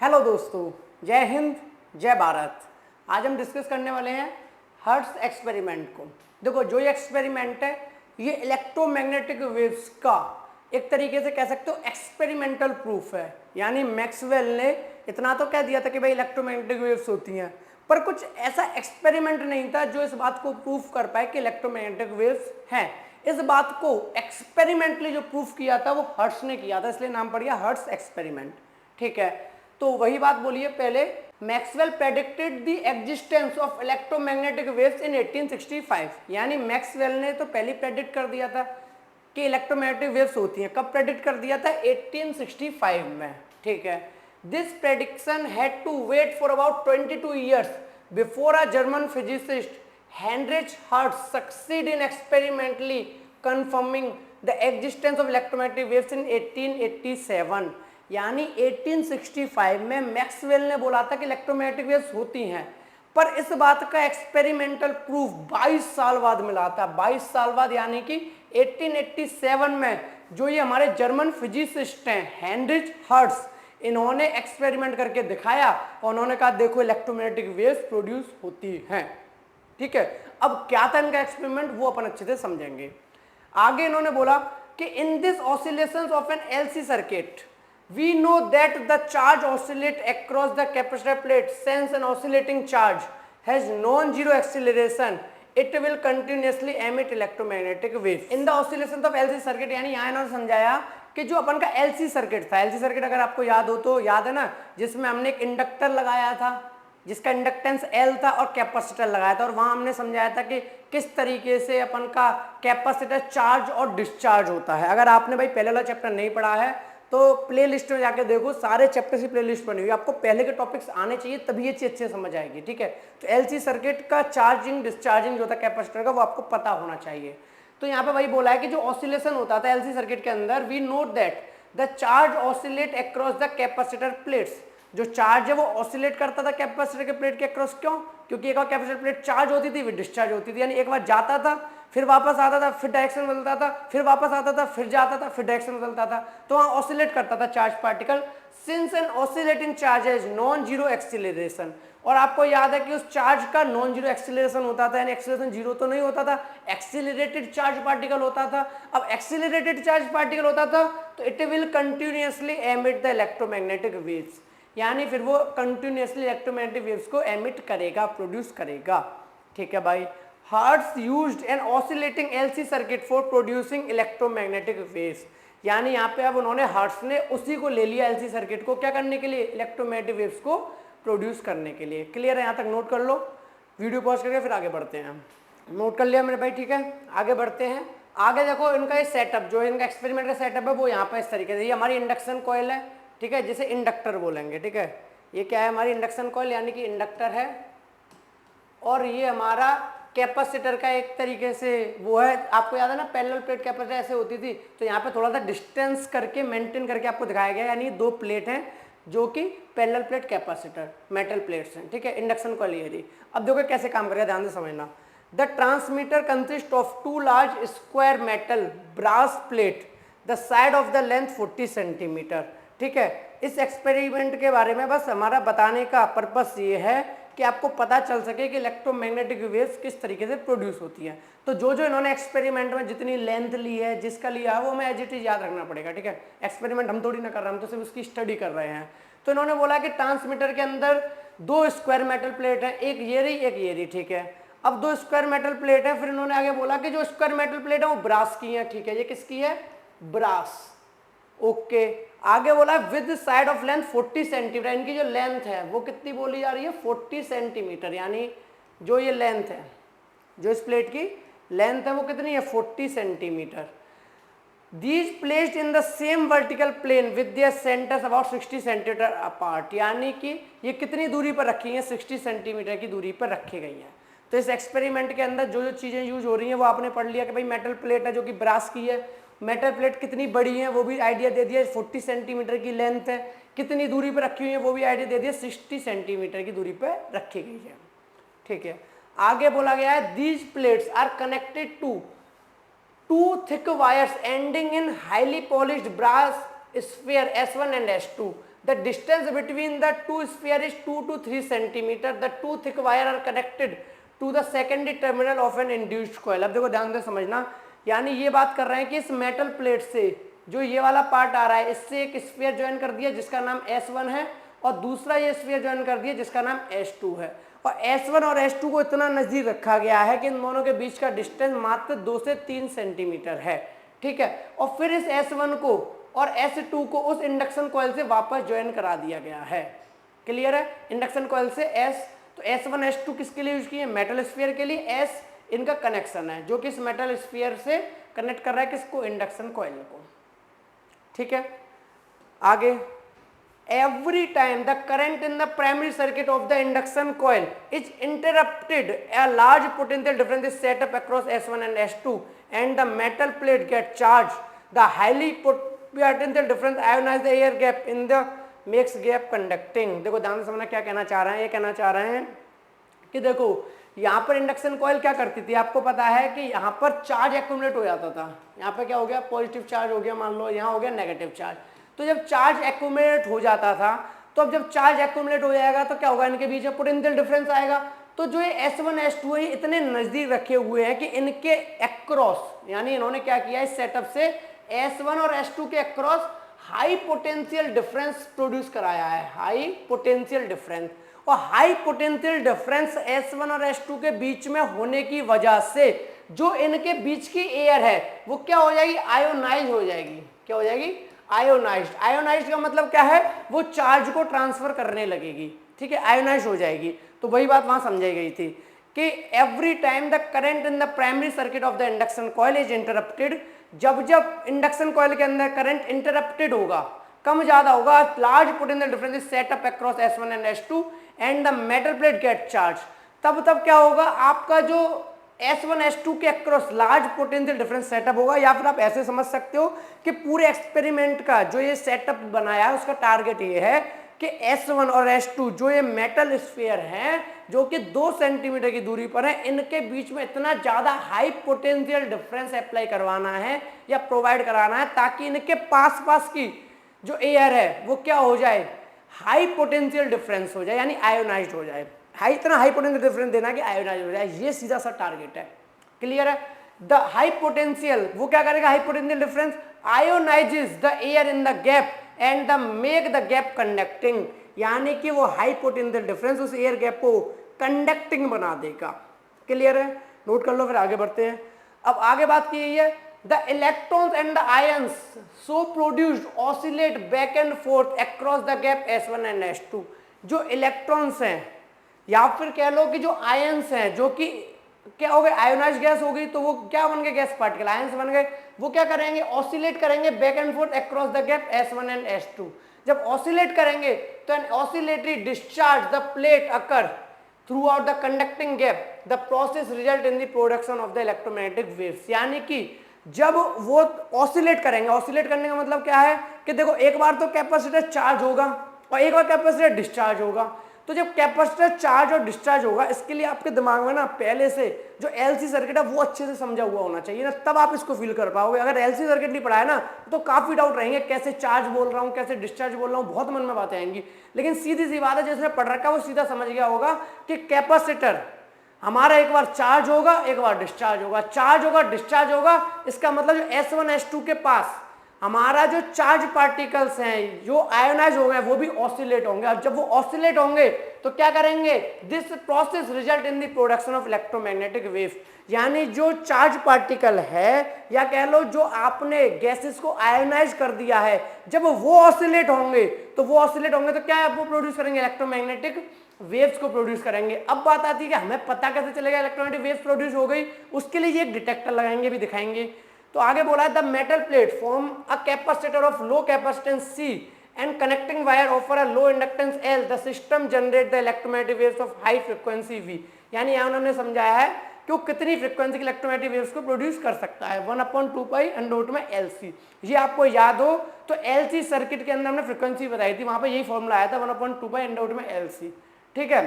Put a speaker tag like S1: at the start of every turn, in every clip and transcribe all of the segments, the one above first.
S1: Hello दोस्तों, जय हिंद, जय भारत। आज हम डिस्कस करने वाले हैं हर्ट्ज एक्सपेरिमेंट को। देखो, जो ये एक्सपेरिमेंट है ये इलेक्ट्रोमैग्नेटिक वेव्स का एक तरीके से कह सकते हो एक्सपेरिमेंटल प्रूफ है। यानी मैक्सवेल ने इतना तो कह दिया था कि भाई इलेक्ट्रोमैग्नेटिक वेव्स होती हैं, पर कुछ ऐसा एक्सपेरिमेंट नहीं था जो इस बात को प्रूफ कर पाए कि इलेक्ट्रोमैग्नेटिक वेव्स हैं। इस बात को एक्सपेरिमेंटली जो प्रूफ किया था वो हर्ट्ज ने किया था, इसलिए नाम पड़ गया हर्ट्ज एक्सपेरिमेंट। ठीक है, तो वही बात बोलिए। पहले Maxwell predicted the existence of electromagnetic waves इन 1865। यानी मैक्सवेल ने तो पहले प्रेडिक्ट कर दिया था कि इलेक्ट्रोमैग्नेटिक वेव्स होती हैं। कब प्रेडिक्ट कर दिया था? 1865 में। ठीक है, this prediction had to wait for about 22 years before a German physicist Heinrich Hertz succeed in experimentally confirming the existence of electromagnetic waves in 1887। यानी 1865 में मैक्सवेल ने बोला था कि इलेक्ट्रोमैग्नेटिक वेव्स होती हैं, पर इस बात का एक्सपेरिमेंटल प्रूफ 22 साल बाद मिला था। 22 साल बाद, यानी कि 1887 में जो ये हमारे जर्मन फिजिसिस्ट हैं हेनरिच हर्ट्ज, इन्होंने एक्सपेरिमेंट करके दिखाया और उन्होंने कहा देखो इलेक्ट्रोमैग्नेटिक वेव्स प्रोड्यूस होती हैं। ठीक है, अब क्या था इनका एक्सपेरिमेंट वो अपन अच्छे से समझेंगे। आगे इन्होंने बोला कि in this oscillations of an LC circuit we know that the charge oscillate across the capacitor plate. Since an oscillating charge has non-zero acceleration, it will continuously emit electromagnetic waves in the oscillations of LC circuit। यानी यहाँ इन्होंने समझाया कि जो अपन का LC circuit था, LC circuit अगर आपको याद हो तो याद है ना, जिसमें हमने एक इंडक्टर लगाया था जिसका इंडक्टेंस L था और कैपेसिटर लगाया था, और वहां हमने समझाया था कि किस तरीके से अपन का कैपेसिटर चार्ज और डिस्चार्ज होता है। अगर आपने भाई पहले वाला चैप्टर नहीं पढ़ा है तो प्ले लिस्ट में जाके देखो, सारे चैप्टर की प्ले लिस्ट बनी हुई है। आपको पहले के टॉपिक्स आने चाहिए तभी ये चीज अच्छे समझ आएगी। ठीक है, तो एलसी सर्किट का चार्जिंग डिस्चार्जिंग जो था कैपेसिटर का वो आपको पता होना चाहिए। तो यहाँ पे वही बोला है कि जो ऑसिलेशन होता था एलसी सर्किट के अंदर, we note that the charge oscillate across the capacitor plates. जो चार्ज है वो ऑसिलेट करता था कैपेसिटर के प्लेट के अक्रॉस। क्यों? क्योंकि एक बार कैपेसिटर प्लेट चार्ज होती थी फिर डिस्चार्ज होती थी, यानी एक बार जाता था फिर वापस आता था, फिर डायरेक्शन बदलता था, फिर वापस आता था, फिर जाता था, फिर डायरेक्शन बदलता था। तो वहाँ ऑसिलेट करता था charge particle. Since an oscillating charge has non zero acceleration, और आपको याद है कि उस चार्ज का नॉन जीरो एक्सीलरेशन होता था, यानी एक्सीलरेशन जीरो तो नहीं होता था, एक्सीलरेटेड चार्ज पार्टिकल होता था। अब एक्सीलरेटेड चार्ज पार्टिकल होता था तो it will continuously emit the electromagnetic waves, यानी फिर वो कंटिन्यूअसली इलेक्ट्रोमैग्नेटिक वेव्स को एमिट करेगा, प्रोड्यूस करेगा। ठीक है भाई, hertz used N oscillating LC circuit for producing electromagnetic waves. यानी यहाँ पे अब उन्होंने हर्ट्ज ने उसी को ले लिया एलसी सर्किट को, क्या करने के लिए? इलेक्ट्रोमैग्नेटिक वेव्स को प्रोड्यूस करने के लिए। क्लियर है? यहाँ तक नोट कर लो, वीडियो पॉज करके फिर आगे बढ़ते हैं। नोट कर लिया मेरे भाई? ठीक है, आगे बढ़ते हैं। आगे देखो इनका ये सेटअप, जो इनका एक्सपेरिमेंट का सेटअप है वो यहाँ पर इस तरीके से, ये हमारी इंडक्शन कॉइल है। ठीक है, जिसे इंडक्टर बोलेंगे। ठीक है, ये क्या है? हमारी इंडक्शन कॉइल, यानी कि इंडक्टर है, और ये हमारा कैपेसिटर का एक तरीके से वो है। आपको याद है ना पैरेलल प्लेट कैपेसिटर ऐसे होती थी, तो यहाँ पे थोड़ा सा डिस्टेंस करके मेंटेन करके आपको दिखाया गया, यानी दो प्लेट हैं जो कि parallel plate capacitor metal plates हैं। ठीक है, इंडक्शन कॉइल ये रही। अब देखो कैसे काम करेगा, ध्यान से समझना। The transmitter consist of two large square metal brass plate, the side of the length 40 centimetre. ठीक है, इस एक्सपेरिमेंट के बारे में बस हमारा बताने का पर्पस ये है कि आपको पता चल सके कि इलेक्ट्रोमैग्नेटिक वेव्स किस तरीके से प्रोड्यूस होती हैं। तो जो जो इन्होंने एक्सपेरिमेंट में जितनी लेंथ ली है, जिसका लिया है, वो हमें एज इट इज याद रखना पड़ेगा। ठीक है, एक्सपेरिमेंट हम थोड़ी ना कर रहे हैं, हम तो सिर्फ उसकी स्टडी कर रहे हैं। तो इन्होंने बोला कि ट्रांसमीटर के अंदर दो स्क्वायर मेटल प्लेट है, एक ये रही एक ये रही। ठीक है, अब दो स्क्वायर मेटल प्लेट है, फिर इन्होंने आगे बोला कि जो स्क्वायर मेटल प्लेट है वो ब्रास की है। ठीक है, ये किसकी है? ब्रास। ओके, आगे बोला with side of length 40 centimetre. इनकी जो लेंथ है वो कितनी बोली जा रही है? 40 सेंटीमीटर। यानी जो ये लेंथ है, जो इस प्लेट की लेंथ है वो कितनी है? 40 centimetre. These placed in the same vertical plane with their centres about 60 centimetre apart. यानी कि ये कितनी दूरी पर रखी हैं? 60 सेंटीमीटर की दूरी पर रखी गई हैं। तो इस एक्सपेरिमेंट के अंदर जो जो चीज़ें यूज हो रही हैं वो आपने पढ़ लिया कि भाई मेटल प्लेट है जो कि ब्रास की है। मेटल प्लेट कितनी बड़ी है वो भी आइडिया दे दिया, 40 सेंटीमीटर की लेंथ है। कितनी दूरी पर रखी हुई है वो भी आइडिया दे दिया, 60 सेंटीमीटर की दूरी पर रखी गई है। ठीक है, आगे बोला गया है these plates are connected to two thick wires ending in highly polished brass sphere S1 and S2। The distance between the two sphere is 2 to 3 centimetre, the two thick wire are connected to the secondary terminal of an induced coil. अब देखो ध्यान से समझना, यानी ये बात कर रहे हैं कि इस मेटल प्लेट से जो ये वाला पार्ट आ रहा है, इससे एक स्फीयर ज्वाइन कर दिया जिसका नाम S1 है, और दूसरा ये स्फीयर ज्वाइन कर दिया जिसका नाम S2 है, और S1 और S2 को इतना नजदीक रखा गया है कि इन दोनों के बीच का डिस्टेंस मात्र 2 से 3 सेंटीमीटर है, ठीक है। और फिर इस S1 को और S2 को उस इंडक्शन कॉइल से वापस ज्वाइन करा दिया गया है। क्लियर है? इंडक्शन कॉइल से S, तो S1 S2 किसके लिए यूज किए? मेटल स्फीयर के लिए। S इनका कनेक्शन है जो कि इस मेटल स्फीयर से कनेक्ट कर रहा है किसको? इंडक्शन कॉइल को, ठीक है। आगे, every time the current in the primary circuit of the induction coil is interrupted, a large potential difference is set up across S1 and S2 and the metal plate get charged. The highly potential difference ionize the air gap in the makes gap conducting। देखो ध्यान से समझना क्या कहना चाह रहे हैं। ये कहना चाह रहे हैं कि देखो यहाँ पर इंडक्शन कॉइल क्या करती थी, आपको पता है कि यहाँ पर चार्ज एक्यूमुलेट हो जाता था। यहाँ पे क्या हो गया? पॉजिटिव चार्ज हो गया, मान लो यहाँ हो गया नेगेटिव चार्ज। तो जब चार्ज एक्यूमुलेट हो जाता था, तो अब जब चार्ज एक्यूमुलेट हो जाएगा तो क्या होगा? इनके बीच में पोटेंशियल डिफरेंस आएगा। तो जो ये S1 S2 है इतने नजदीक रखे हुए हैं कि इनके अक्रॉस, यानी इन्होंने क्या किया इस सेटअप से S1 और S2 के across high potential difference produce कराया है, हाई पोटेंशियल डिफरेंस। और हाई पोटेंशियल डिफरेंस S1 और S2 के बीच में होने की वजह से जो इनके बीच की एयर है वो क्या हो जाएगी? आयोनाइज हो जाएगी। क्या हो जाएगी? आयोनाइज्ड। आयोनाइज्ड का मतलब क्या है? वो चार्ज को ट्रांसफर करने लगेगी, ठीक है, आयोनाइज हो जाएगी। तो वही बात वहां समझाई गई थी कि every time the current in the primary circuit of the induction coil is interrupted, जब जब इंडक्शन कॉइल के अंदर करंट इंटरप्टेड होगा, कम ज्यादा होगा, large potential difference is set up across S1 and S2 and the metal plate gate charge. तब क्या होगा? आपका जो S1 S2 के across large potential difference setup होगा, या फिर आप ऐसे समझ सकते हो कि पूरे एक्सपेरिमेंट का जो ये सेटअप बनाया है उसका टारगेट ये है कि S1 और S2 जो ये मेटल स्फीयर हैं जो कि 2 सेंटीमीटर की दूरी पर है, इनके बीच में इतना ज्यादा हाई पोटेंशियल डिफरेंस अप्लाई करवाना है या प्रोवाइड कराना है ताकि इनके पास की जो एयर है वो क्या हो जाए? हाई पोटेंशियल डिफरेंस हो जाए, यानी आयोनाइज्ड हो जाए। इतना हाई पोटेंशियल डिफरेंस देना कि आयोनाइज हो जाए, ये सीधा सा टारगेट है। क्लियर है? द हाई पोटेंशियल वो क्या करेगा? High potential difference ionises the air in the gap and the make the gap conducting, यानी कि वो हाई पोटेंशियल डिफरेंस उस एयर गैप को कंडक्टिंग बना देगा। क्लियर है? नोट कर लो, फिर आगे बढ़ते हैं। अब आगे बात की गई है the electrons and the ions so produced oscillate back and forth across the gap S1 and S2। जो इलेक्ट्रॉन्स हैं या फिर कह लो कि जो आयंस हैं, जो कि क्या हो गए? आयोनाइज्ड गैस हो गई, तो वो क्या बन गए? गैस पार्टिकल, आयंस बन गए। वो क्या करेंगे? ऑसिलेट करेंगे back and forth across the gap S1 and S2। जब ऑसिलेट करेंगे तो an oscillatory discharge the plate occur throughout the conducting gap, the process result in the production of the electromagnetic waves. यानी कि जब वो oscillate करेंगे, oscillate करने का मतलब क्या है कि देखो एक बार तो कैपेसिटर चार्ज होगा और एक बार कैपेसिटर डिस्चार्ज होगा। तो जब कैपेसिटर चार्ज और डिस्चार्ज होगा, इसके लिए आपके दिमाग में ना पहले से जो LC सर्किट है वो अच्छे से समझा हुआ होना चाहिए ना, तब आप इसको फील कर पाओगे। अगर LC सर्किट नहीं पढ़ा है ना तो काफी डाउट रहेंगे, कैसे चार्ज बोल रहा हूँ, कैसे डिस्चार्ज बोल रहा हूँ, बहुत मन में बातें आएंगी। लेकिन सीधी सी बात है, जिसने पढ़ रखा है वो सीधा समझ गया होगा कि कैपेसिटर हमारा एक बार चार्ज होगा, एक बार डिस्चार्ज होगा, चार्ज होगा, डिस्चार्ज होगा। इसका मतलब जो S1 S2 के पास हमारा जो चार्ज पार्टिकल्स हैं जो आयोनाइज हो गए वो भी ऑसिलेट होंगे। अब जब वो ऑसिलेट होंगे तो क्या करेंगे? This process result in the production of electromagnetic wave, यानी जो चार्ज पार्टिकल है या कह लो जो आपने गैसेस को आयोनाइज कर दिया है, जब वो ऑसिलेट होंगे तो क्या है? वो प्रोड्यूस करेंगे इलेक्ट्रोमैग्नेटिक वेव्स को प्रोड्यूस करेंगे। अब बात आती है कि हमें पता कैसे चलेगा इलेक्ट्रोमैग्नेटिक वेव्स प्रोड्यूस हो गई? उसके लिए एक डिटेक्टर लगाएंगे, भी दिखाएंगे। तो आगे बोला है the metal plate form a capacitor of low capacitance C and connecting wire offer a low inductance L, the system generate the electromagnetic waves of high frequency V। यानी यहाँ उन्होंने समझाया है कि वो कितनी फ्रीक्वेंसी की इलेक्ट्रोमैग्नेटिक वेव्स को प्रोड्यूस कर सकता है, 1/2 पाई अंडर में LC। ये आपको याद हो तो LC सर्किट के अंदर हमने फ्रीक्वेंसी बताई थी, वहां पर यही फॉर्मूला आया था 1/2 पाई अंडर में LC। ठीक है,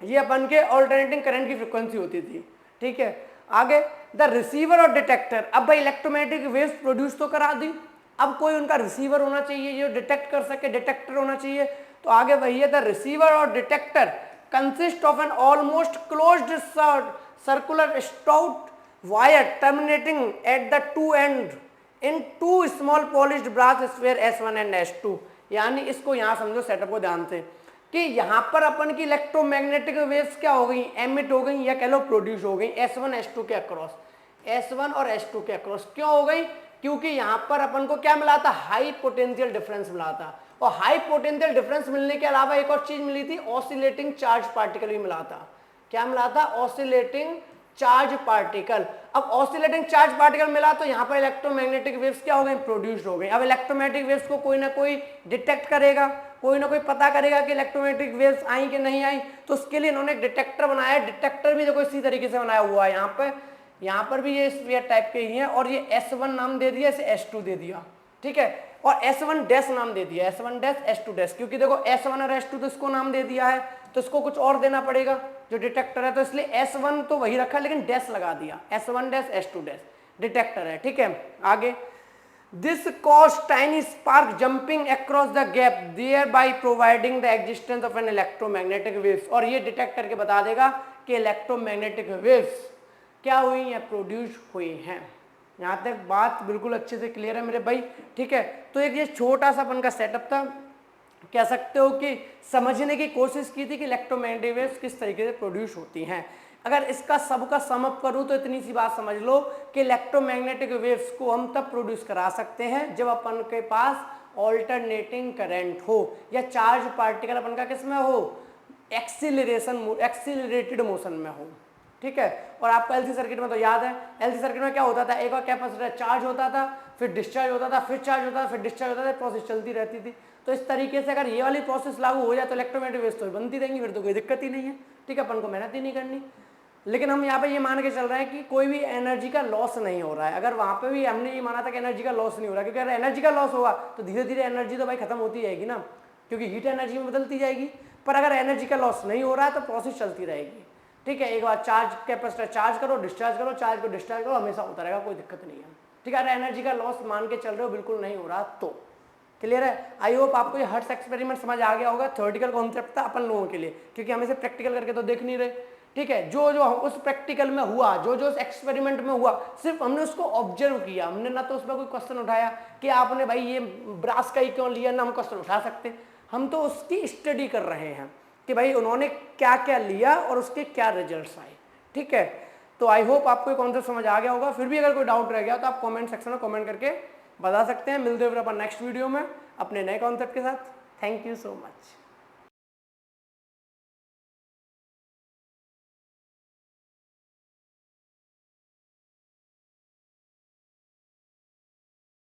S1: ये अपन के ऑल्टरनेटिंग करंट की फ्रीक्वेंसी होती थी। ठीक है, आगे द रिसीवर और डिटेक्टर। अब भाई इलेक्ट्रोमैग्नेटिक वेव्स प्रोड्यूस तो करा दी, अब कोई उनका रिसीवर होना चाहिए जो डिटेक्ट कर सके, डिटेक्टर होना चाहिए। तो आगे वही है, द रिसीवर और detector consist of an almost closed circular stout wire terminating at the two end in two small polished brass sphere S1 and S2। यानी इसको यहाँ समझो, सेटअप को ध्यान से, कि यहाँ पर अपन की इलेक्ट्रोमैग्नेटिक वेव्स क्या हो गई, एमिट हो गई या कह लो प्रोड्यूस हो गई S1 S2 के अक्रॉस, S1 और S2 के अक्रॉस। क्यों हो गई? क्योंकि यहाँ पर अपन को क्या मिला था, हाई पोटेंशियल डिफरेंस मिला था। और हाई पोटेंशियल डिफरेंस मिलने के अलावा एक और चीज मिली थी, ऑसिलेटिंग चार्ज पार्टिकल भी मिला था। क्या मिला था? Oscillating charge particle. अब ऑसिलेटिंग चार्ज पार्टिकल मिला तो यहाँ पर इलेक्ट्रोमैग्नेटिक वेव्स क्या हो गई, प्रोड्यूस्ड हो गई। अब इलेक्ट्रोमैग्नेटिक वेव्स को कोई ना कोई डिटेक्ट करेगा, कोई ना कोई पता करेगा कि इलेक्ट्रोमैग्नेटिक वेव्स आई कि नहीं आई, तो उसके लिए इन्होंने एक डिटेक्टर बनाया। डिटेक्टर भी देखो इसी तरीके से बनाया हुआ है, यहाँ पर भी ये स्फीयर टाइप के ही है, और ये S1 नाम दे दिया, इसे S2 दे दिया, ठीक है, और S1 डैश नाम दे दिया, S1 डैश S2 डैश, क्योंकि देखो S1 और S2 तो इसको नाम दे दिया है, तो इसको कुछ और देना पड़ेगा जो डिटेक्टर है, तो इसलिए S1 तो वही रखा लेकिन डैश लगा दिया, S1 dash S2 dash detector है, ठीक है। आगे, this cause tiny spark jumping across the gap thereby providing the existence of an electromagnetic waves. और ये डिटेक्ट करके बता देगा कि इलेक्ट्रोमैग्नेटिक वेव्स क्या हुई हैं, प्रोड्यूस हुई हैं। यहाँ तक बात बिल्कुल अच्छे से क्लियर है मेरे भाई, ठीक है। तो एक ये छोटा सा अपन का सेटअप था, कह सकते हो कि समझने की कोशिश की थी कि इलेक्ट्रोमैग्नेटिक वेव्स किस तरीके से प्रोड्यूस होती हैं। अगर इसका सबका सम अप करूँ तो इतनी सी बात समझ लो कि इलेक्ट्रोमैग्नेटिक वेव्स को हम तब प्रोड्यूस करा सकते हैं जब अपन के पास ऑल्टरनेटिंग करंट हो या चार्ज पार्टिकल अपन का किस में हो, एक्सीलरेटेड मोशन में हो, ठीक है। और आपको एलसी सर्किट में तो याद है, एलसी सर्किट में क्या होता था, एक बार कैपेसिटर चार्ज होता था, फिर डिस्चार्ज होता था, फिर चार्ज होता था, फिर डिस्चार्ज होता था, प्रोसेस चलती रहती थी। तो इस तरीके से अगर ये वाली प्रोसेस लागू हो जाए तो इलेक्ट्रोमैग्नेटिक वेव्स तो बनती रहेंगी, फिर तो कोई दिक्कत ही नहीं है, ठीक है, अपन को मेहनत ही नहीं करनी। लेकिन हम यहाँ पे ये मान के चल रहे हैं कि कोई भी एनर्जी का लॉस नहीं हो रहा है। अगर वहाँ पे भी हमने ये माना था कि एनर्जी का लॉस नहीं हो रहा, क्योंकि अगर एनर्जी का लॉस होगा तो धीरे धीरे एनर्जी तो भाई खत्म होती जाएगी ना, क्योंकि हीट एनर्जी में बदलती जाएगी। पर अगर एनर्जी का लॉस नहीं हो रहा है तो प्रोसेस चलती रहेगी, ठीक है। एक बार चार्ज कैपेसिटर चार्ज करो, डिस्चार्ज करो, चार्ज को डिस्चार्ज करो, हमेशा होता रहेगा, कोई दिक्कत नहीं है, ठीक है। अगर एनर्जी का लॉस मान के चल रहे हो बिल्कुल नहीं हो रहा तो क्लियर है। आई होप आपको ये हर्ट्ज एक्सपेरिमेंट समझ आ गया होगा। थ्योरेटिकल कॉन्सेप्ट था अपन लोगों के लिए, क्योंकि हम इसे प्रैक्टिकल करके तो देख नहीं रहे, ठीक है। जो जो उस प्रैक्टिकल में हुआ, जो जो उस एक्सपेरिमेंट में हुआ, सिर्फ हमने उसको ऑब्जर्व किया, हमने ना तो उसमें कोई क्वेश्चन उठाया कि आपने भाई ये ब्रास का ही क्यों लिया, ना हम क्वेश्चन उठा सकते। हम तो उसकी स्टडी कर रहे हैं कि भाई उन्होंने क्या क्या लिया और उसके क्या रिजल्ट्स आए, ठीक है। तो आई होप आपको ये कॉन्सेप्ट समझ आ गया होगा। फिर भी अगर कोई डाउट रह गया तो आप कमेंट सेक्शन में कमेंट करके बता सकते हैं। मिलते हैं फिर अपन नेक्स्ट वीडियो में अपने नए कॉन्सेप्ट के साथ। Thank you so much.